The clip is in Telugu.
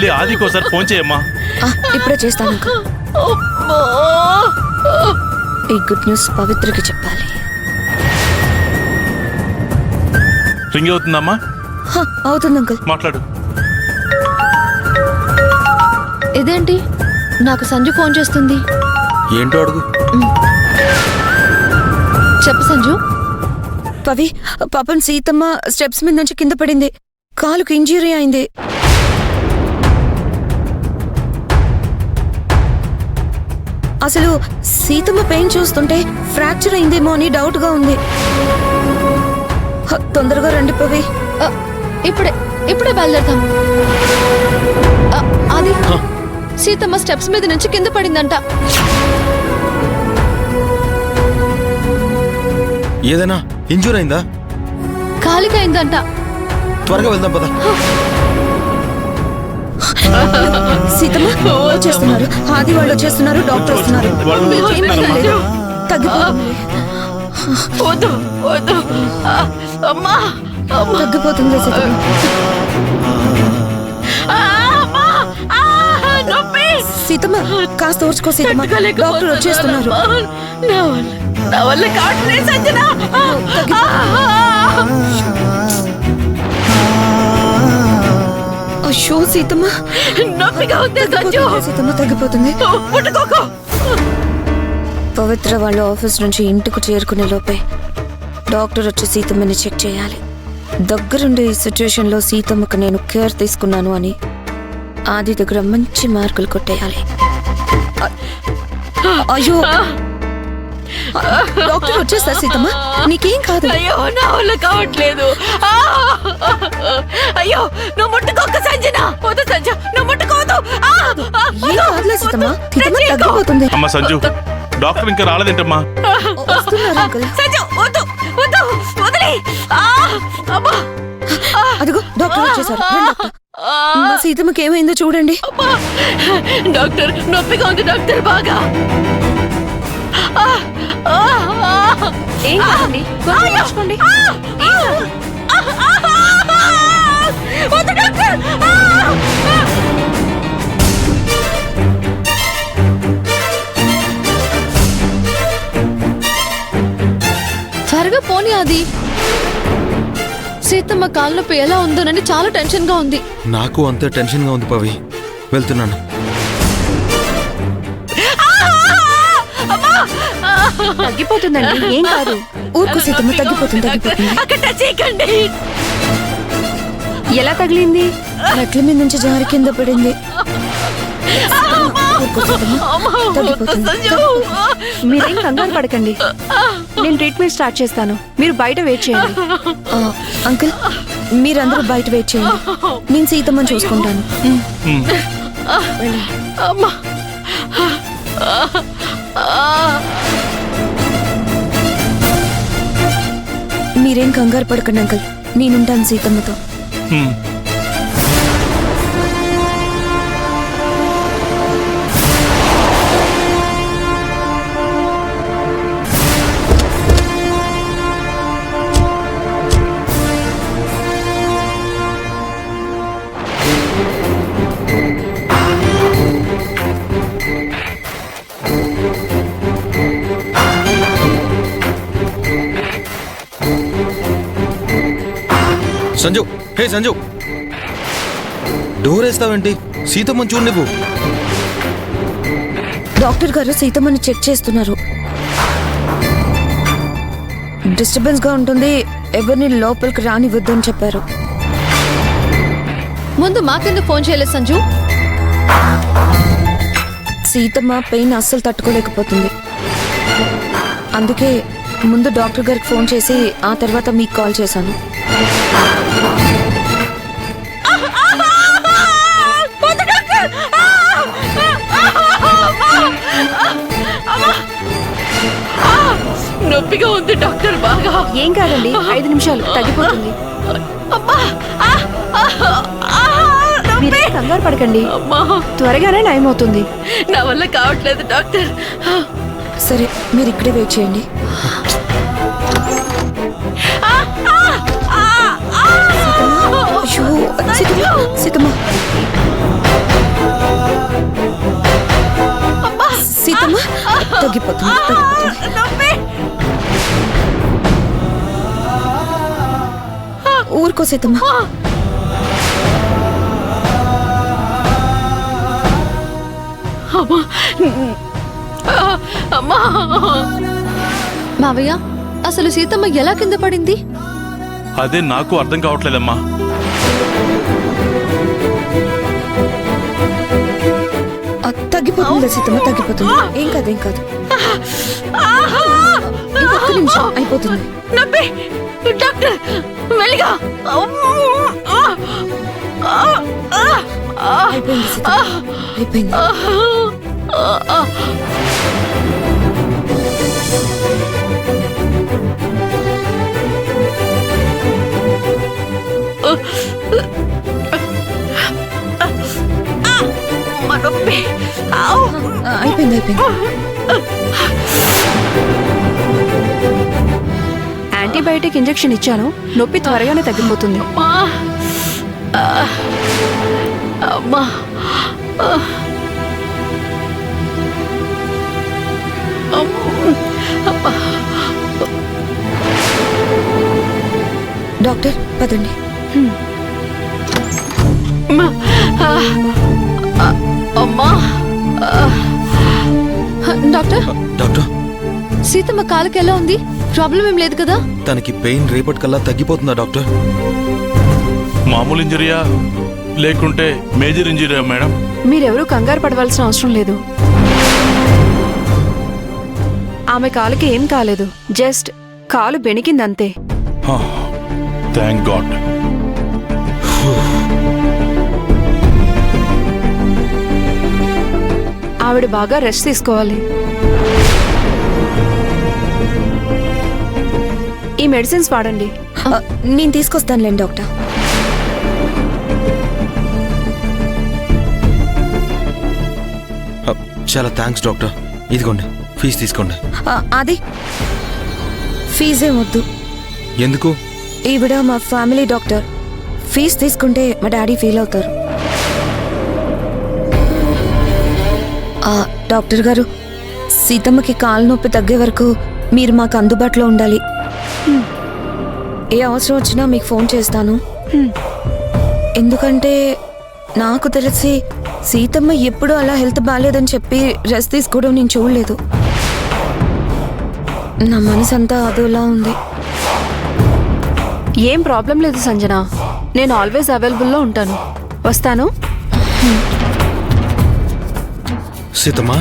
వెళ్ళి ఆదికి ఒకసారి ఫోన్ చేయమ్మా. ఇప్పుడే చేస్తాను అంకుల్. ఈ గుడ్ న్యూస్ పవిత్రకి చెప్పాలి. రింగ్ అవుతుందమ్మా? అవుతుంది అంకుల్. మాట్లాడు. ఇదేంటి నాకు సంజు ఫోన్ చేస్తుంది? ఏంటో అడుగు. చెప్పు సంజు. పవి, పాపం సీతమ్మ స్టెప్స్ మీద నుంచి కింద పడింది. కాలుకు ఇంజరీ అయింది. అసలు సీతమ్మ పెయిన్ చూస్తుంటే ఫ్రాక్చర్ అయిందేమో అని డౌట్ గా ఉంది. తొందరగా రండి పవి. ఇప్పుడే బయలుదేరుతాం. అది సీతమ్మ స్టెప్స్ మీద నుంచి కింద పడిందంట. ఏదైనా ఇంజూర్ అయిందా? కాలికి అయిందంట. త్వరగా వెళ్దాం పద. సీతమ్మ వచ్చేస్తున్నారు, ఆది వాళ్ళు వచ్చేస్తున్నారు, డాక్టర్ వస్తున్నారు. తగ్గిపోతుంది సీతమ్మ. సీతమ్మ కాస్త ఓర్చుకో సీతమ్మ, డాక్టర్ వచ్చేస్తున్నారు. అయ్యో సీతమ్మ, సీతమ్మ తగ్గిపోతుంది. పవిత్ర వాళ్ళ ఆఫీస్ నుంచి ఇంటికి చేరుకునే లోపే డాక్టర్ వచ్చి సీతమ్మని చెక్ చేయాలి. దగ్గరుండే ఈ సిచ్యువేషన్ లో సీతమ్మకు నేను కేర్ తీసుకున్నాను అని ఆది దగ్గర మంచి మార్కులు కొట్టేయాలి. అయ్యో డాక్టర్ వచ్చేస్తారు సీతమ్మ, నీకేం కాదు. అయ్యో నా వల్ల కావట్లేదు. అయ్యో నువ్వు ముట్టుకోక సంజన. వద్దు సంజ, నువ్వు ముట్టుకోవద్దు. ఏం కాదులే సీతమ్మ, సీతమ్మ తగ్గిపోతుంది. అమ్మ సంజు, డాక్టర్ ఇంకా రాలేదేంటమ్మా? సంజ వద్దు వద్దు వదిలే. అదిగో డాక్టర్ వచ్చేసారు. సీతమ్మకి ఏమైందో చూడండి. డాక్టర్ నొప్పిగా ఉంది డాక్టర్, బాగా. త్వరగా పోనీ అది. సీతమ్మ కాళ్ళ నొప్పి ఎలా ఉందోనని చాలా టెన్షన్ గా ఉంది. నాకు అంతే టెన్షన్ గా ఉంది పవి. వెళ్తున్నాను. తగ్గిపోతుందండి, ఏం కాదు. ఊరుకు సీతమ్మ, తగ్గిపోతుంది తగ్గిపోతుంది. అక్కడ చేయకండి. ఎలా తగిలింది? మెట్ల మీద నుంచి జారి కింద పడింది. మీరేం కంగారు పడకండి, నేను ట్రీట్మెంట్ స్టార్ట్ చేస్తాను. మీరు బయట వెయిట్ చేయండి. అంకుల్, మీరందరూ బయట వెయిట్ చేయండి, నేను సీతమ్మని చూసుకుంటాను. మీరేం కంగారు పడకండి అంకుల్, నేనుంటాను సీతమ్మతో. సంజు, హే సంజు, డోర్ వేస్తావేంటి? సీతమ్మని చూడు నువ్వు. డాక్టర్ గారు సీతమ్మని చెక్ చేస్తున్నారు. డిస్టర్బెన్స్ గా ఉంటుంది, ఎవరిని లోపలికి రానివద్దని చెప్పారు. ముందు మాకెందుకు ఫోన్ చేయలేదు సంజు? సీతమ్మ పెయిన్ అస్సలు తట్టుకోలేకపోతుంది, అందుకే ముందు డాక్టర్ గారికి ఫోన్ చేసి ఆ తర్వాత మీకు కాల్ చేశాను. నొప్పిగా ఉంది డాక్టర్, బాగా. ఏం కాదండి, 5 నిమిషాలు తగ్గిపోతుంది. మీరే కంగారు పడకండి, త్వరగానే నయం అవుతుంది. నా వల్ల కావట్లేదు డాక్టర్. సరే, మీరు ఇక్కడే వెయిట్ చేయండి. సీతమ్మ, సీతమ్మ. తగ్గిపోతుంది తగ్గిపోతుంది. నొప్పి. ఊరుకో సీతమ్మ. అమ్మా. అమ్మా. మావయ్య అసలు సీతమ్మ ఎలా కింద పడింది? అదే నాకు అర్థం కావట్లేదమ్మా. తగ్గిపోతుంది సీతమ్మ తగ్గిపోతుంది. ఏం కాదు ఏం కాదు. ఇంకొక నిమిషం అయిపోతుంది. నొప్పి. డాక్టర్ మెల్లిగా. అయిపోయింది సీతమ్మ అయిపోయింది. అమ్మా, నొప్పి. ఆవ్. అయిపోయింది అయిపోయింది. యాంటీబయాటిక్ ఇంజెక్షన్ ఇచ్చాను, నొప్పి త్వరగానే తగ్గిపోతుంది. అమ్మా. అమ్మా. అమ్మా. డాక్టర్ పదండి. అమ్మా. డాక్టర్ డాక్టర్ సీతమ్మ కాలుకి ఎలా ఉంది? ప్రాబ్లం ఏం లేదు కదా? తనకి పెయిన్ రేపటికల్లా తగ్గిపోతుందా డాక్టర్? మామూలు ఇంజరీయా లేకుంటే మేజర్ ఇంజరీయా మేడం? మీరెవరూ కంగారు పడవలసిన అవసరం లేదు. ఆమె కాలుకి ఏం కాలేదు, జస్ట్ కాలు బెణికిందంతే. Thank God. ఆవిడ బాగా రెస్ట్ తీసుకోవాలి. ఈ మెడిసిన్స్ వాడండి. నేను తీసుకొస్తానులేండి డాక్టర్. చాలా థ్యాంక్స్ డాక్టర్. ఇదిగోండి ఫీజు తీసుకోండి. అది ఫీజేం వద్దు. ఎందుకు? ఈవిడ మా ఫ్యామిలీ డాక్టర్. ఫీజు తీసుకుంటే మా డాడీ ఫీల్ అవుతారు. డాక్టర్ గారు, సీతమ్మకి కాలు నొప్పి తగ్గే వరకు మీరు మాకు అందుబాటులో ఉండాలి. ఏ అవసరం వచ్చినా మీకు ఫోన్ చేస్తాను. ఎందుకంటే నాకు తెలిసి సీతమ్మ ఎప్పుడూ అలా హెల్త్ బాగాలేదని చెప్పి రెస్ట్ తీసుకోవడం నేను చూడలేదు. నా మనసు అంతా అదోలా ఉంది. ఏం ప్రాబ్లం లేదు సంజన, నేను ఆల్వేస్ అవైలబుల్లో ఉంటాను. వస్తాను. సీతమ్మ